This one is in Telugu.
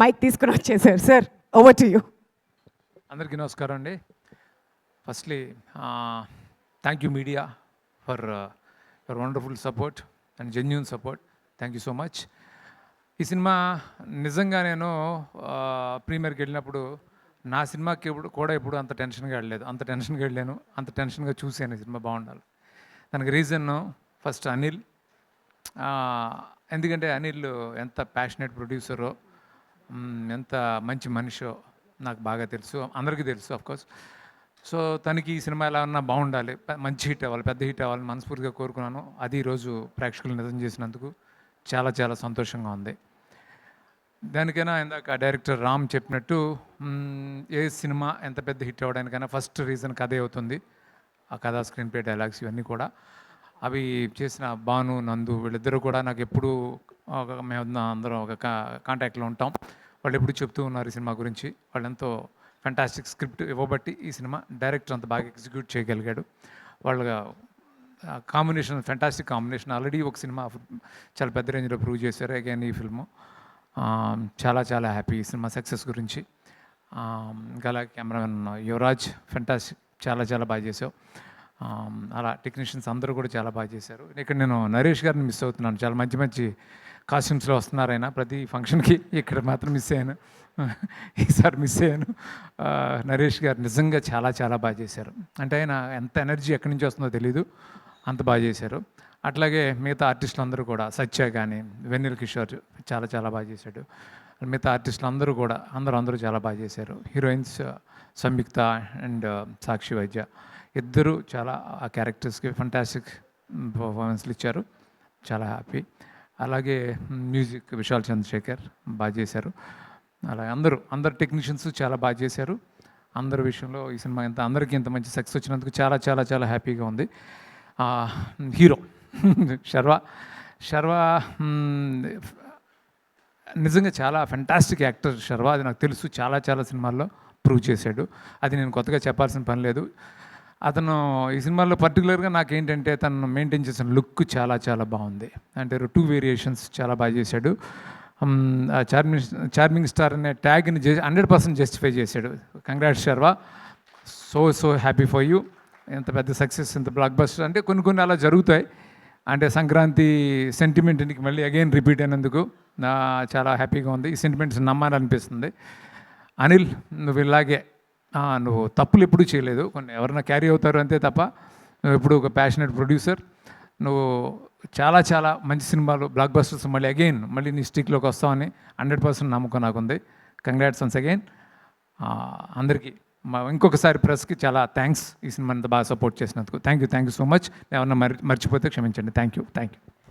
మైక్ తీసుకుని వచ్చేసారు సార్. Over to you. అందరికీ నమస్కారం అండి. Firstly thank you media for your wonderful support and genuine support. Thank you so much. ఈ సినిమా నిజంగా నేను ప్రీమియర్కి వెళ్ళినప్పుడు నా సినిమాకి ఎప్పుడు అంత టెన్షన్గా వెళ్ళలేదు. అంత టెన్షన్గా వెళ్ళాను, అంత టెన్షన్గా చూశాను ఈ సినిమా బాగుండాలి. దానికి రీజన్ ఫస్ట్ అనిల్. ఎందుకంటే అనిల్ ఎంత ప్యాషనేట్ ప్రొడ్యూసరో, ఎంత మంచి మనిషో నాకు బాగా తెలుసు, అందరికీ తెలుసు అఫ్కోర్స్. సో తనకి ఈ సినిమా ఎలా ఉన్నా బాగుండాలి, మంచి హిట్ అవ్వాలి, పెద్ద హిట్ అవ్వాలని మనస్ఫూర్తిగా కోరుకున్నాను. అది ఈరోజు ప్రేక్షకులు నిజం చేసినందుకు చాలా చాలా సంతోషంగా ఉంది. దానికైనా ఇందాక డైరెక్టర్ రామ్ చెప్పినట్టు ఏ సినిమా ఎంత పెద్ద హిట్ అవ్వడానికైనా ఫస్ట్ రీజన్ కథే అవుతుంది. ఆ కథ, స్క్రీన్ ప్లే, డైలాగ్స్ ఇవన్నీ కూడా అవి చేసిన భాను, నందు వీళ్ళిద్దరూ కూడా నాకు ఎప్పుడు మేము అందరం ఒక కాంటాక్ట్లో ఉంటాం. వాళ్ళు ఎప్పుడు చెప్తూ ఉన్నారు ఈ సినిమా గురించి. వాళ్ళు ఎంతో ఫెంటాస్టిక్ స్క్రిప్ట్ ఇవ్వబట్టి ఈ సినిమా డైరెక్టర్ అంత బాగా ఎగ్జిక్యూట్ చేయగలిగాడు. వాళ్ళ కాంబినేషన్ ఫెంటాస్టిక్ కాంబినేషన్. ఆల్రెడీ ఒక సినిమా చాలా పెద్ద రేంజ్లో ప్రూవ్ చేశారు. అగైన్ ఈ ఫిల్ము చాలా చాలా హ్యాపీ ఈ సినిమా సక్సెస్ గురించి. ఇంకా అలాగే కెమెరామెన్ యువరాజ్ ఫెంటాస్టిక్, చాలా చాలా బాగా చేసావు. అలా టెక్నీషియన్స్ అందరూ కూడా చాలా బాగా చేశారు. ఇక్కడ నేను నరేష్ గారిని మిస్ అవుతున్నాను. చాలా మంచి మంచి కాస్ట్యూమ్స్లో వస్తున్నారు ఆయన ప్రతి ఫంక్షన్కి. ఇక్కడ మాత్రం మిస్ అయ్యాను, ఈసారి మిస్ అయ్యాను. నరేష్ గారు నిజంగా చాలా చాలా బాగా చేశారు. అంటే ఆయన ఎంత ఎనర్జీ ఎక్కడి నుంచి వస్తుందో తెలీదు, అంత బాగా చేశారు. అట్లాగే మిగతా ఆర్టిస్టులు అందరూ కూడా, సత్య కానీ, వెన్నెల కిషోర్ చాలా చాలా బాగా చేశాడు. మిగతా ఆర్టిస్టులు అందరూ కూడా అందరూ చాలా బాగా చేశారు. హీరోయిన్స్ సంయుక్త అండ్ సాక్షి వైద్య ఇద్దరు చాలా ఆ క్యారెక్టర్స్కి ఫంటాస్టిక్ పర్ఫార్మెన్స్లు ఇచ్చారు. చాలా హ్యాపీ. అలాగే మ్యూజిక్ విశాల్ చంద్రశేఖర్ బాగా చేశారు. అలాగే అందరు టెక్నీషియన్స్ చాలా బాగా చేశారు. అందరి విషయంలో ఈ సినిమా అందరికీ ఇంత మంచి సక్సెస్ వచ్చినందుకు చాలా చాలా చాలా హ్యాపీగా ఉంది. హీరో శర్వా నిజంగా చాలా ఫెంటాస్టిక్ యాక్టర్ శర్వా. అది నాకు తెలుసు, చాలా చాలా సినిమాల్లో ప్రూవ్ చేశాడు. అది నేను కొత్తగా చెప్పాల్సిన పని లేదు. అతను ఈ సినిమాలో పర్టికులర్గా నాకేంటంటే తను మెయింటైన్ చేసిన లుక్ చాలా చాలా బాగుంది. అంటే 2 వేరియేషన్స్ చాలా బాగా చేశాడు. చార్మింగ్ స్టార్ అనే ట్యాగ్ని 100% జస్టిఫై చేశాడు. Congrats Sharwa, so happy for you. ఎంత పెద్ద సక్సెస్, ఎంత బ్లాక్ బస్టర్. అంటే కొన్ని అలా జరుగుతాయి. అంటే సంక్రాంతి సెంటిమెంట్కి మళ్ళీ అగైన్ రిపీట్ అయినందుకు చాలా హ్యాపీగా ఉంది. ఈ సెంటిమెంట్స్ నమ్మాలనిపిస్తుంది. అనిల్, నువ్వు ఇలాగే నువ్వు తప్పులు ఎప్పుడూ చేయలేదు. కొన్ని ఎవరైనా క్యారీ అవుతారు అంతే తప్ప నువ్వు ఎప్పుడు ఒక ప్యాషనేట్ ప్రొడ్యూసర్. నువ్వు చాలా చాలా మంచి సినిమాలు, బ్లాక్ బస్టర్స్ మళ్ళీ నీ స్టిక్లోకి వస్తావని 100% నమ్మకం నాకుంది. Congrats once again. అందరికీ ఇంకొకసారి ప్రెస్కి చాలా థ్యాంక్స్ ఈ సినిమాని బాగా సపోర్ట్ చేసినందుకు. Thank you so much. ఎవరన్నా మర్చిపోతే క్షమించండి. Thank you.